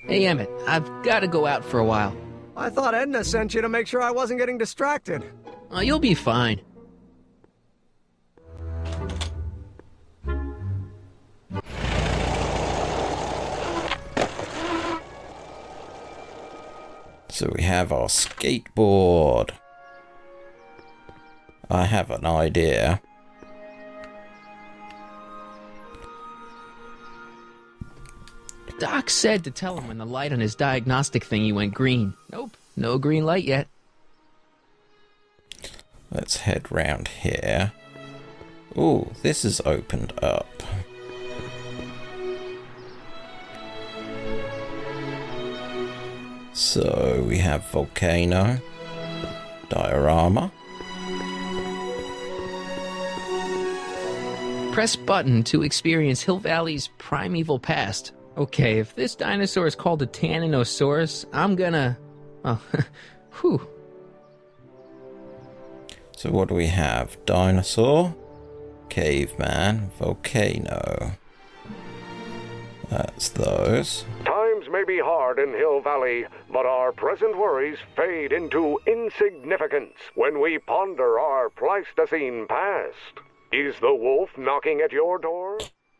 Hey, Emmett, I've got to go out for a while. I thought Edna sent you to make sure I wasn't getting distracted. Oh, you'll be fine. So we have our skateboard. I have an idea. Doc said to tell him when the light on his diagnostic thingy went green. Nope, no green light yet. Let's head round here. Ooh, this is opened up. So we have volcano, diorama. Press button to experience Hill Valley's primeval past. Okay, if this dinosaur is called a Tanninosaurus, I'm gonna... Oh, whew. So what do we have? Dinosaur, caveman, volcano. That's those. Times may be hard in Hill Valley, but our present worries fade into insignificance when we ponder our Pleistocene past. Is the wolf knocking at your door?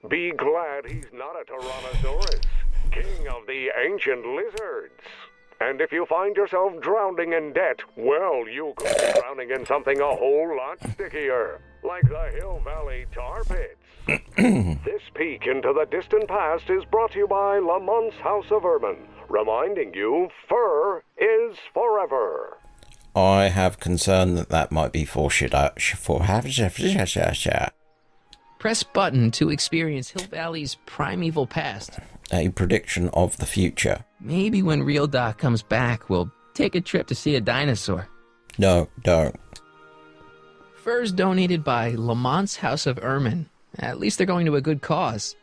Be glad he's not a Tyrannosaurus, king of the ancient lizards. And if you find yourself drowning in debt, well, you could be drowning in something a whole lot stickier, like the Hill Valley tar pits. This peek into the distant past is brought to you by Lamont's House of Ermine, reminding you fur is forever. I have concern that might be for Press button to experience Hill Valley's primeval past. a prediction of the future. Maybe when Real Doc comes back, we'll take a trip to see a dinosaur. No, don't. Furs donated by Lamont's House of Ermine. At least they're going to a good cause.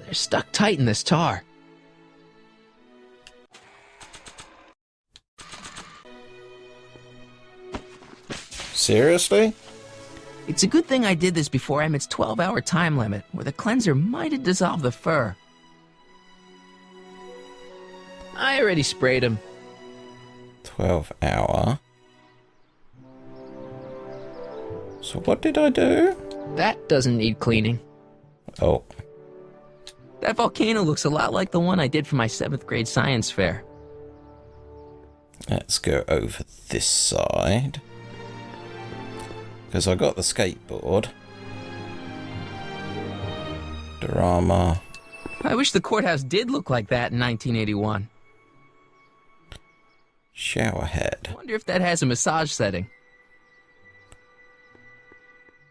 They're stuck tight in this tar. Seriously? It's a good thing I did this before Emmett's 12-hour time limit, where the cleanser might have dissolved the fur. I already sprayed him. 12-hour. So what did I do? That doesn't need cleaning. Oh. That volcano looks a lot like the one I did for my 7th grade science fair. Let's go over this side. Because I got the skateboard. Drama. I wish the courthouse did look like that in 1981. Showerhead. I wonder if that has a massage setting.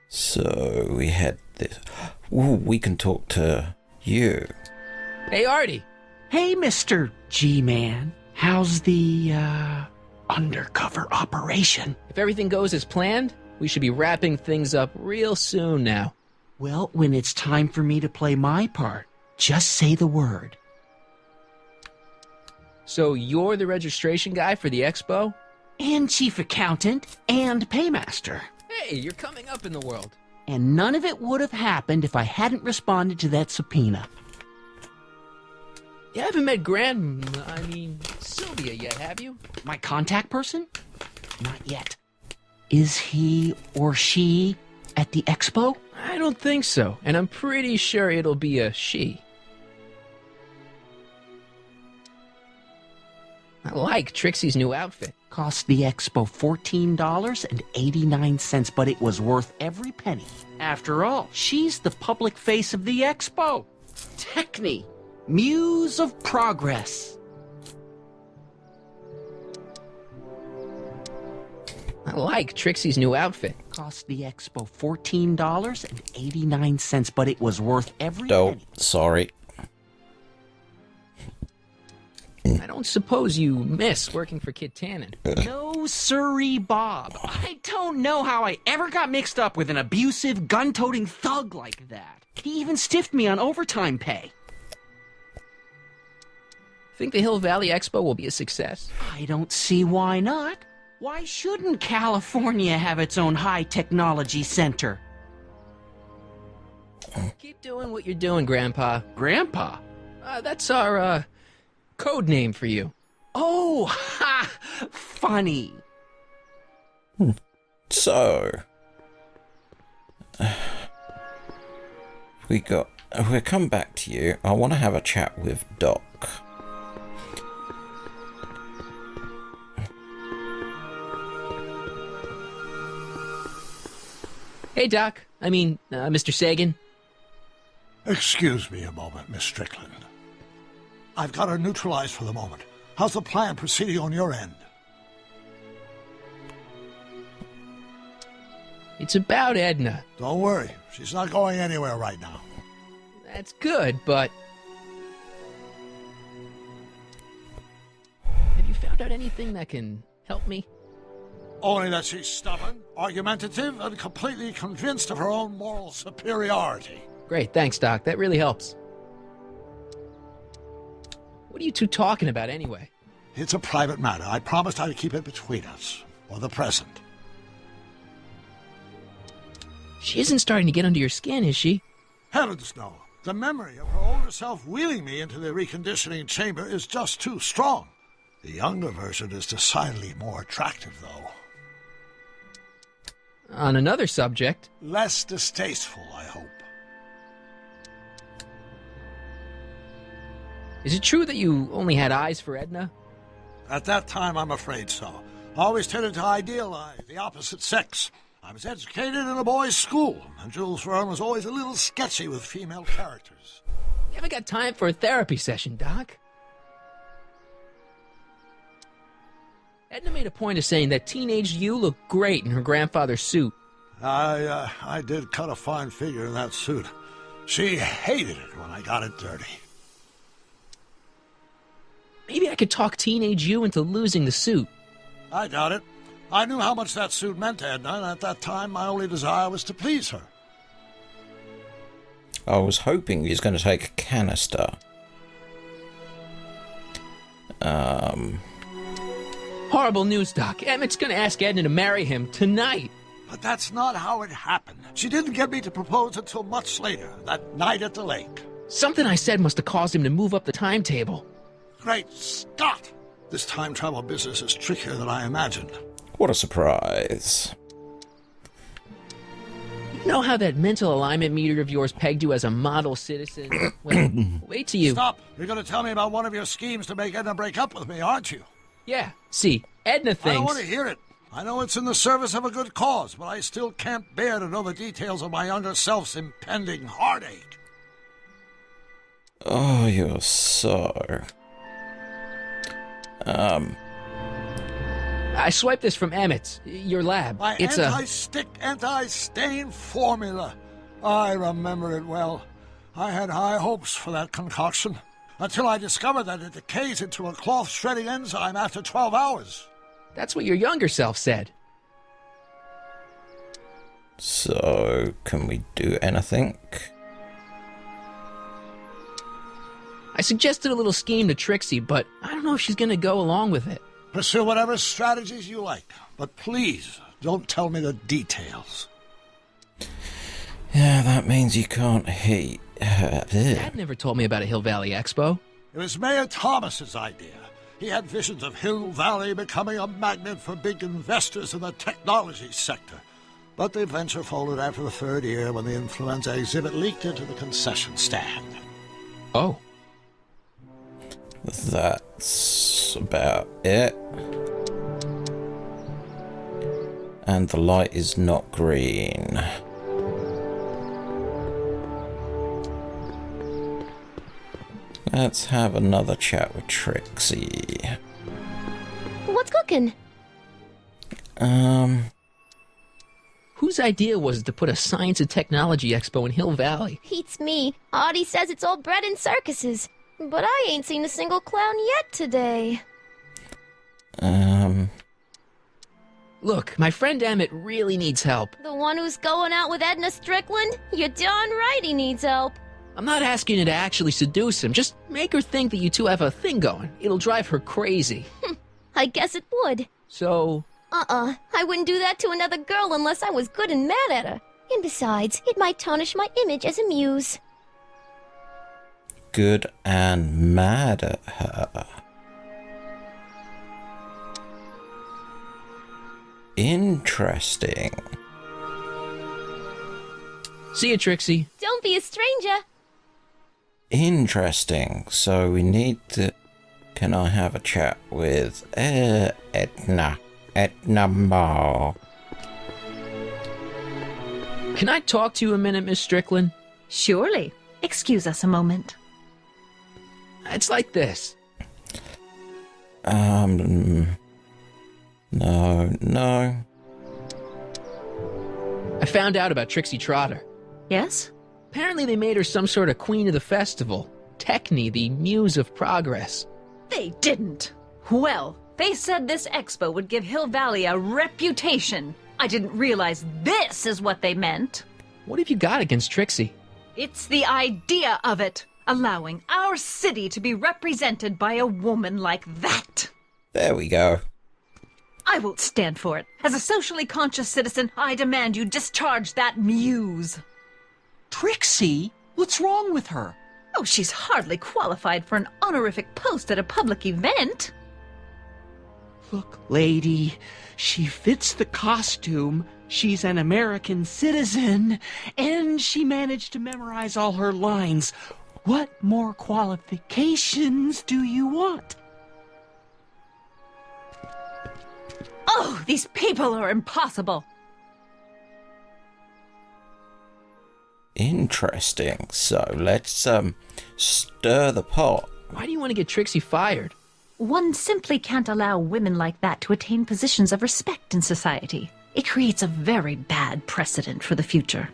So we had this. Ooh, we can talk to you. Hey, Artie. Hey, Mr. G-Man. How's the, undercover operation? If everything goes as planned, we should be wrapping things up real soon now. Well, when it's time for me to play my part, just say the word. So you're the registration guy for the expo? And chief accountant and paymaster. Hey, you're coming up in the world. And none of it would have happened if I hadn't responded to that subpoena. You haven't met Sylvia yet, have you? My contact person? Not yet. Is he or she at the expo? I don't think so, and I'm pretty sure it'll be a she. I like Trixie's new outfit. Cost the expo $14.89, but it was worth every penny. After all, she's the public face of the expo. Techne, muse of progress. I like Trixie's new outfit. Cost the expo $14.89, but it was worth every Oh, penny. sorry. I don't suppose you miss working for Kit Tannen. No, sirree, Bob. I don't know how I ever got mixed up with an abusive, gun-toting thug like that. He even stiffed me on overtime pay. Think the Hill Valley Expo will be a success? I don't see why not. Why shouldn't California have its own high-technology center? Keep doing what you're doing, Grandpa. Grandpa? That's our, code name for you. Oh, ha! Funny. So, we'll come back to you. I want to have a chat with Doc. Hey, Doc. Mr. Sagan. Excuse me a moment, Miss Strickland. I've got her neutralized for the moment. How's the plan proceeding on your end? It's about Edna. Don't worry. She's not going anywhere right now. That's good, but... Have you found out anything that can help me? Only that she's stubborn, argumentative, and completely convinced of her own moral superiority. Great, thanks, Doc. That really helps. What are you two talking about, anyway? It's a private matter. I promised I'd keep it between us, for the present. She isn't starting to get under your skin, is she? Heavens, no. The memory of her older self wheeling me into the reconditioning chamber is just too strong. The younger version is decidedly more attractive, though. On another subject... Less distasteful, I hope. Is it true that you only had eyes for Edna? At that time, I'm afraid so. I always tended to idealize the opposite sex. I was educated in a boys' school, and Jules Verne was always a little sketchy with female characters. You haven't got time for a therapy session, Doc. Edna made a point of saying that teenage you looked great in her grandfather's suit. I did cut a fine figure in that suit. She hated it when I got it dirty. Maybe I could talk teenage you into losing the suit. I doubt it. I knew how much that suit meant to Edna, and at that time my only desire was to please her. I was hoping he was going to take a canister. Horrible news, Doc. Emmett's going to ask Edna to marry him tonight. But that's not how it happened. She didn't get me to propose until much later, that night at the lake. Something I said must have caused him to move up the timetable. Great Scott! This time travel business is trickier than I imagined. What a surprise. You know how that mental alignment meter of yours pegged you as a model citizen? Well, wait till you... Stop! You're going to tell me about one of your schemes to make Edna break up with me, aren't you? Yeah, see, Edna thinks... I don't want to hear it. I know it's in the service of a good cause, but I still can't bear to know the details of my younger self's impending heartache. Oh, you're so... I swiped this from Emmett's, your lab. My It's anti-stick, anti-stain formula. I remember it well. I had high hopes for that concoction, until I discovered that it decays into a cloth-shredding enzyme after 12 hours. That's what your younger self said. So, can we do anything? I suggested a little scheme to Trixie, but I don't know if she's going to go along with it. Pursue whatever strategies you like, but please don't tell me the details. Yeah, that means you can't hate... Dad never told me about a Hill Valley Expo. It was Mayor Thomas's idea. He had visions of Hill Valley becoming a magnet for big investors in the technology sector. But the venture folded after the third year when the influenza exhibit leaked into the concession stand. Oh. That's about it. And the light is not green. Let's have another chat with Trixie. What's cooking? Whose idea was it to put a science and technology expo in Hill Valley? Beats me. Audie says it's all bread and circuses. But I ain't seen a single clown yet today. Look, my friend Emmett really needs help. The one who's going out with Edna Strickland? You're darn right he needs help. I'm not asking you to actually seduce him. Just make her think that you two have a thing going. It'll drive her crazy. I guess it would. So... I wouldn't do that to another girl unless I was good and mad at her. And besides, it might tarnish my image as a muse. good and mad at her. Interesting. See you, Trixie. Don't be a stranger. Interesting. So we need to... Can I have a chat with Edna Mall? Can I talk to you a minute, Miss Strickland? Surely. Excuse us a moment. It's like this. No. I found out about Trixie Trotter. Yes? Apparently they made her some sort of queen of the festival. Techne, the muse of progress. They didn't. Well, they said this expo would give Hill Valley a reputation. I didn't realize this is what they meant. What have you got against Trixie? It's the idea of it. Allowing our city to be represented by a woman like that. There we go. I won't stand for it. As a socially conscious citizen, I demand you discharge that muse. Trixie? What's wrong with her? Oh, she's hardly qualified for an honorific post at a public event. Look, lady, she fits the costume, she's an American citizen, and she managed to memorize all her lines. What more qualifications do you want? Oh, these people are impossible. Interesting. So let's stir the pot. Why do you want to get Trixie fired? One simply can't allow women like that to attain positions of respect in society. It creates a very bad precedent for the future.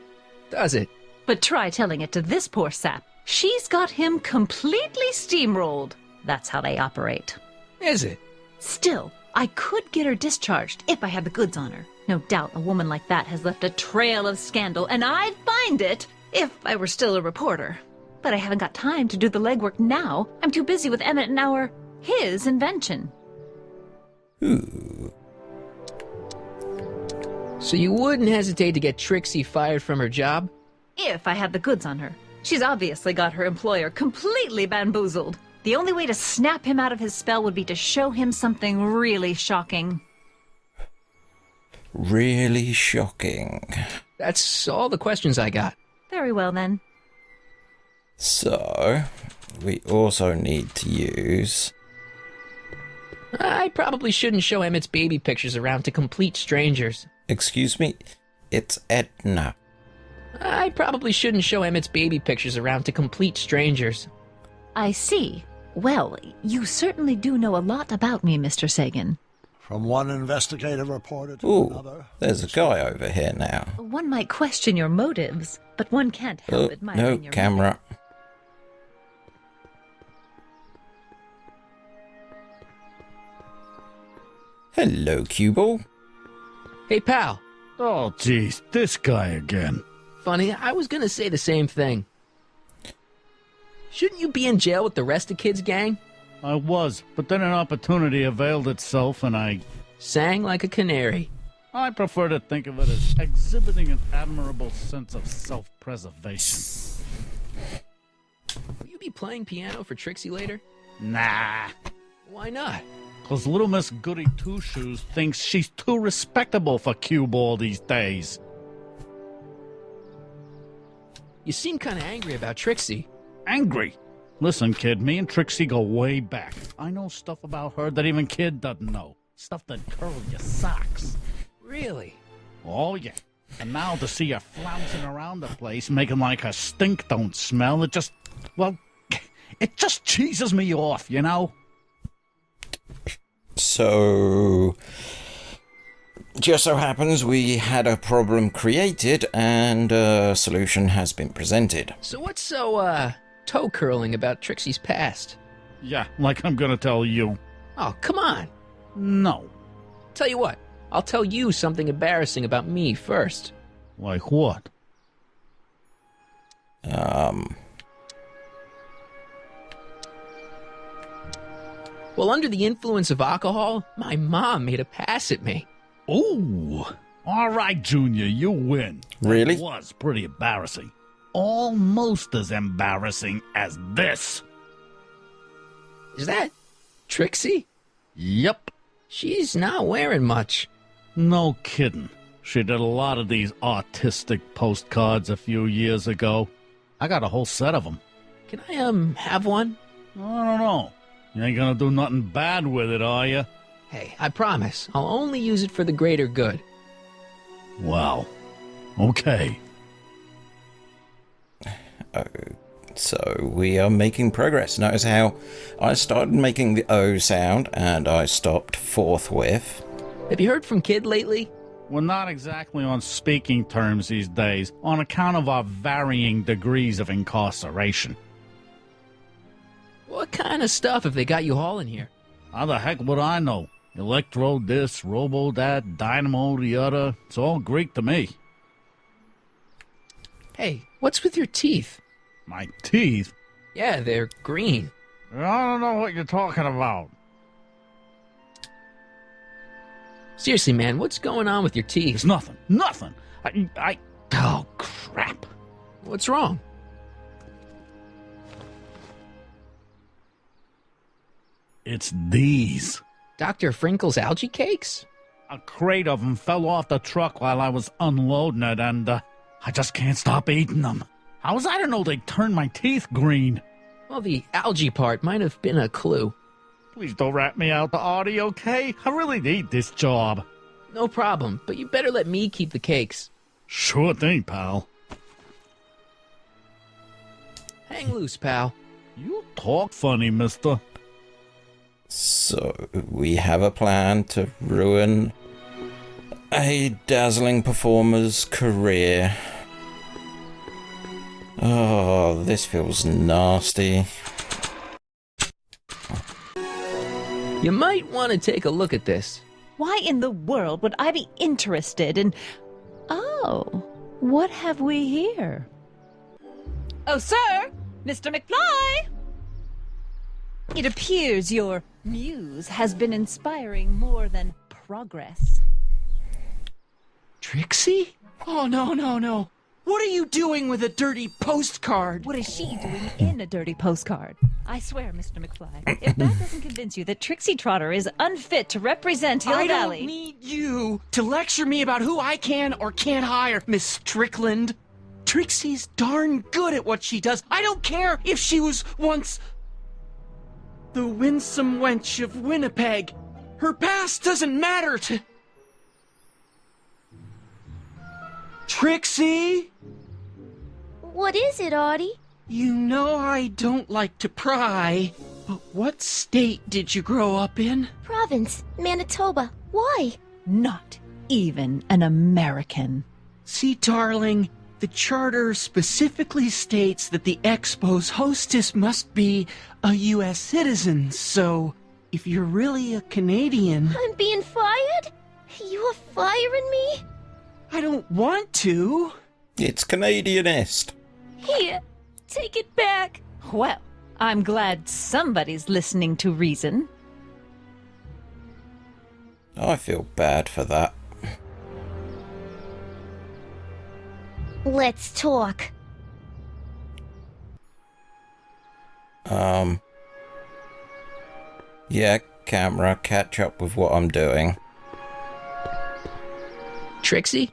Does it? But try telling it to this poor sap. She's got him completely steamrolled. That's how they operate. Is it? Still, I could get her discharged if I had the goods on her. No doubt a woman like that has left a trail of scandal, and I'd find it if I were still a reporter. But I haven't got time to do the legwork now. I'm too busy with Emmett and his invention. Ooh. So you wouldn't hesitate to get Trixie fired from her job? If I had the goods on her. She's obviously got her employer completely bamboozled. The only way to snap him out of his spell would be to show him something really shocking. Really shocking. That's all the questions I got. Very well, then. So, we also need to use... I probably shouldn't show Emmett's baby pictures around to complete strangers. Excuse me? It's Edna. I probably shouldn't show Emmett's baby pictures around to complete strangers. I see. Well, you certainly do know a lot about me, Mr. Sagan. From one investigative reporter to Ooh, another. there's a guy over here now. One might question your motives, but one can't help admiring No, your camera. Hello, Cuball. Hey, pal. Oh, geez, this guy again. Funny, I was gonna say the same thing. Shouldn't you be in jail with the rest of Kid's gang? I was, but then an opportunity availed itself and I Sang like a canary. I prefer to think of it as exhibiting an admirable sense of self-preservation. Will you be playing piano for Trixie later? Nah, Why not? 'cause little Miss Goody Two-Shoes thinks she's too respectable for cue ball these days. You seem kind of angry about Trixie. Angry? Listen, kid, me and Trixie go way back. I know stuff about her that even Kid doesn't know. Stuff that curl your socks. Really? Oh, yeah. And now to see her flouncing around the place, making like her stink don't smell, it just cheeses me off, you know? So, just so happens we had a problem created and a solution has been presented. So what's so, toe curling about Trixie's past? Yeah, like I'm gonna tell you. Oh, come on. No. Tell you what, I'll tell you something embarrassing about me first. Like what? Well, under the influence of alcohol, my mom made a pass at me. Ooh. All right, Junior, you win. Really? That was pretty embarrassing. almost as embarrassing as this. Is that Trixie? Yep. She's not wearing much. No kidding. She did a lot of these artistic postcards a few years ago. I got a whole set of them. Can I, have one? I don't know. You ain't gonna do nothing bad with it, are you? Hey, I promise. I'll only use it for the greater good. Well, okay. So we are making progress. Notice how I started making the O sound and I stopped forthwith. Have you heard from Kid lately? We're not exactly on speaking terms these days on account of our varying degrees of incarceration. What kind of stuff have they got you hauling here? How the heck would I know? Electro this, robo that, dynamo the other. It's all Greek to me. Hey, what's with your teeth? My teeth? Yeah, they're green. I don't know what you're talking about. Seriously, man, what's going on with your teeth? It's nothing. Nothing. Oh, crap. What's wrong? It's these. Dr. Frinkle's algae cakes? A crate of them fell off the truck while I was unloading it, and I just can't stop eating them. How was I to know they'd turn my teeth green? Well, the algae part might have been a clue. Please don't rat me out to Artie, okay? I really need this job. No problem, but you better let me keep the cakes. Sure thing, pal. Hang loose, pal. You talk funny, mister. So we have a plan to ruin a dazzling performer's career. Oh, this feels nasty. You might want to take a look at this. Why in the world would I be interested in... Oh, what have we here? Oh, sir! Mr. McFly! It appears your muse has been inspiring more than progress. Trixie? Oh, no. What are you doing with a dirty postcard? What is she doing in a dirty postcard? I swear, Mr. McFly, if that doesn't convince you that Trixie Trotter is unfit to represent Hill Valley... I don't need you to lecture me about who I can or can't hire, Miss Strickland. Trixie's darn good at what she does. I don't care if she was once the winsome wench of Winnipeg. Her past doesn't matter to... Trixie? What is it, Artie? You know I don't like to pry, but what state did you grow up in? Province, Manitoba. Why? Not even an American. See, darling, the charter specifically states that the Expo's hostess must be a U.S. citizen, so if you're really a Canadian... I'm being fired? You're firing me? I don't want to. It's Canadianist. Here, take it back. Well, I'm glad somebody's listening to reason. I feel bad for that. Let's talk. Yeah, camera, catch up with what I'm doing. Trixie?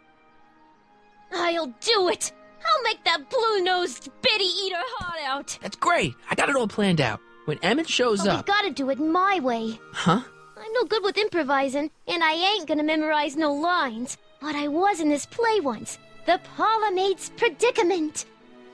I'll do it. I'll make that blue-nosed bitty eat her heart out. That's great. I got it all planned out. When Emmett shows But up... we gotta do it my way. Huh? I'm no good with improvising, and I ain't gonna memorize no lines. But I was in this play once. The Parlourmaid's Predicament.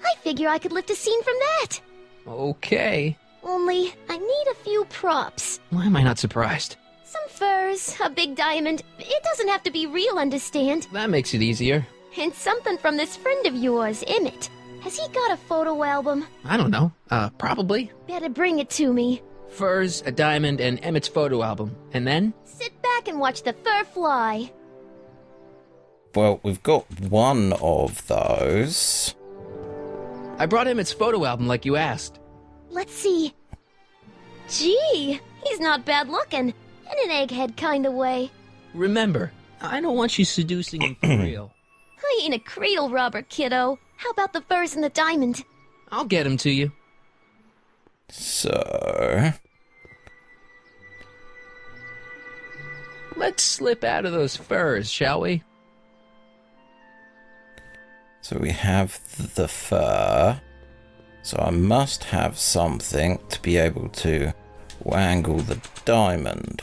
I figure I could lift a scene from that. Okay. Only, I need a few props. Why am I not surprised? Some furs, a big diamond. It doesn't have to be real, understand? That makes it easier. And something from this friend of yours, Emmett. Has he got a photo album? I don't know. Probably. Better bring it to me. Furs, a diamond, and Emmett's photo album. And then? Sit back and watch the fur fly. Well, we've got one of those. I brought Emmett's photo album like you asked. Let's see. Gee, he's not bad looking. In an egghead kind of way. Remember, I don't want you seducing him for real. I ain't a cradle robber, kiddo. How about the furs and the diamond? I'll get him to you. So... Let's slip out of those furs, shall we? So we have the fur. So I must have something to be able to wangle the diamond.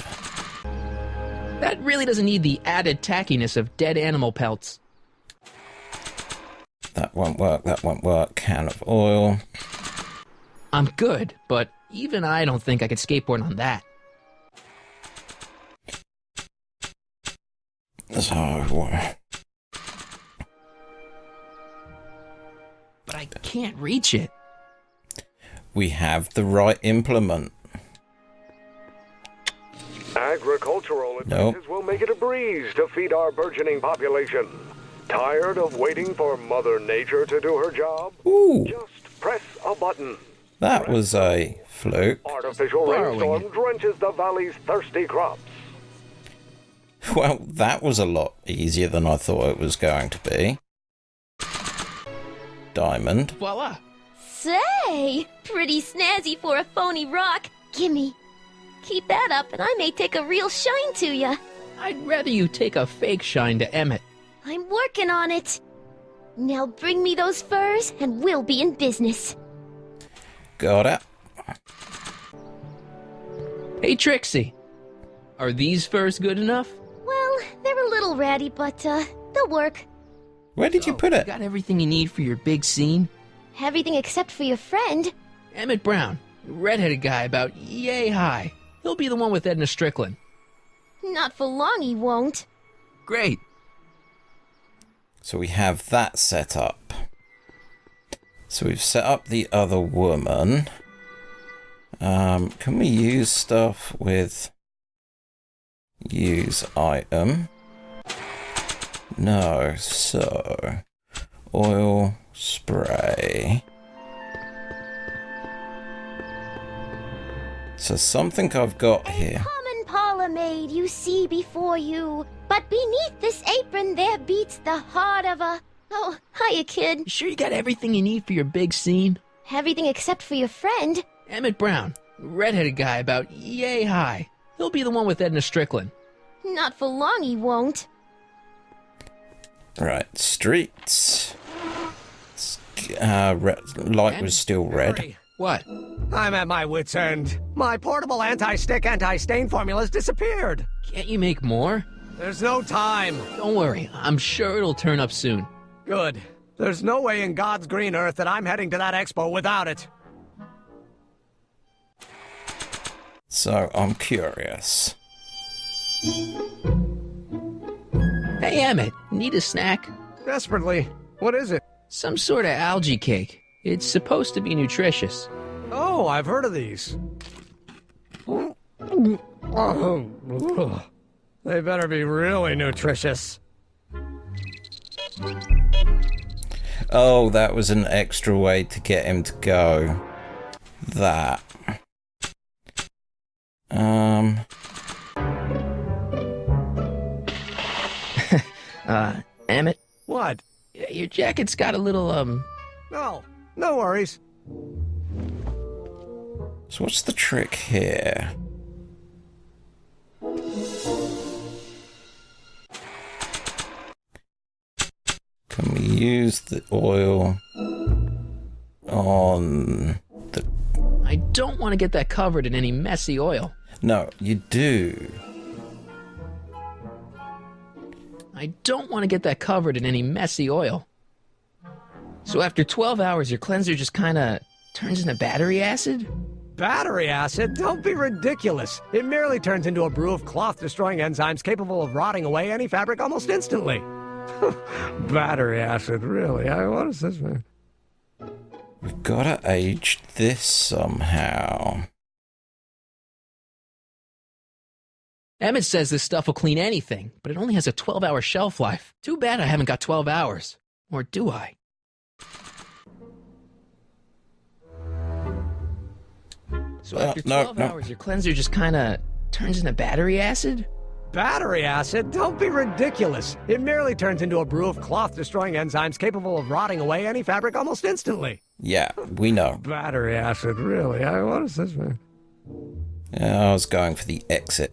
That really doesn't need the added tackiness of dead animal pelts. That won't work, that won't work. Can of oil. I'm good, but even I don't think I could skateboard on that. So... But I can't reach it. we have the right implement. Agricultural advances will make it a breeze to feed our burgeoning population. Tired of waiting for Mother Nature to do her job? Ooh. Just press a button. That was a fluke. Artificial rainstorm drenches the valley's thirsty crops. Well, that was a lot easier than I thought it was going to be. Diamond. Voila! Say, pretty snazzy for a phony rock. Gimme. Keep that up and I may take a real shine to ya. I'd rather you take a fake shine to Emmett. I'm working on it. Now bring me those furs and we'll be in business. Got it. Hey, Trixie. Are these furs good enough? Well, they're a little ratty, but, they'll work. Where did you put it? Got everything you need for your big scene? Everything except for your friend. Emmett Brown, redheaded guy about yay high. He'll be the one with Edna Strickland. Not for long he won't. Great. So we have that set up. So we've set up the other woman. Can we use stuff with use item? No, so oil spray. So something I've got here. Common parlor maid you see before you, but beneath this apron there beats the heart of a... Oh, hiya, kid. You sure you got everything you need for your big scene? Everything except for your friend. Emmett Brown, redheaded guy about yay high. He'll be the one with Edna Strickland. Not for long he won't. Right, streets. Light was still red. What? I'm at my wit's end. My portable anti-stick, anti-stain formula's disappeared. Can't you make more? There's no time. Don't worry, I'm sure it'll turn up soon. Good. There's no way in God's green earth that I'm heading to that expo without it. So I'm curious. Hey, Emmett, need a snack? Desperately. What is it? Some sort of algae cake. It's supposed to be nutritious. Oh, I've heard of these. They better be really nutritious. Oh, that was an extra way to get him to go. That. Emmett? What? Your jacket's got a little, No, no worries. So what's the trick here? Can we use the oil on the... I don't want to get that covered in any messy oil. No, you do. I don't want to get that covered in any messy oil. So after 12 hours, your cleanser just kind of turns into battery acid? Battery acid? Don't be ridiculous. It merely turns into a brew of cloth-destroying enzymes capable of rotting away any fabric almost instantly. Battery acid, really? What is this, man? We've got to age this somehow. Emmett says this stuff will clean anything, but it only has a 12-hour shelf life. Too bad I haven't got 12 hours. Or do I? So after 12 hours, your cleanser just kind of turns into battery acid? Battery acid? Don't be ridiculous. It merely turns into a brew of cloth-destroying enzymes capable of rotting away any fabric almost instantly. Yeah, we know. Battery acid, really? What is this, man? Yeah, I was going for the exit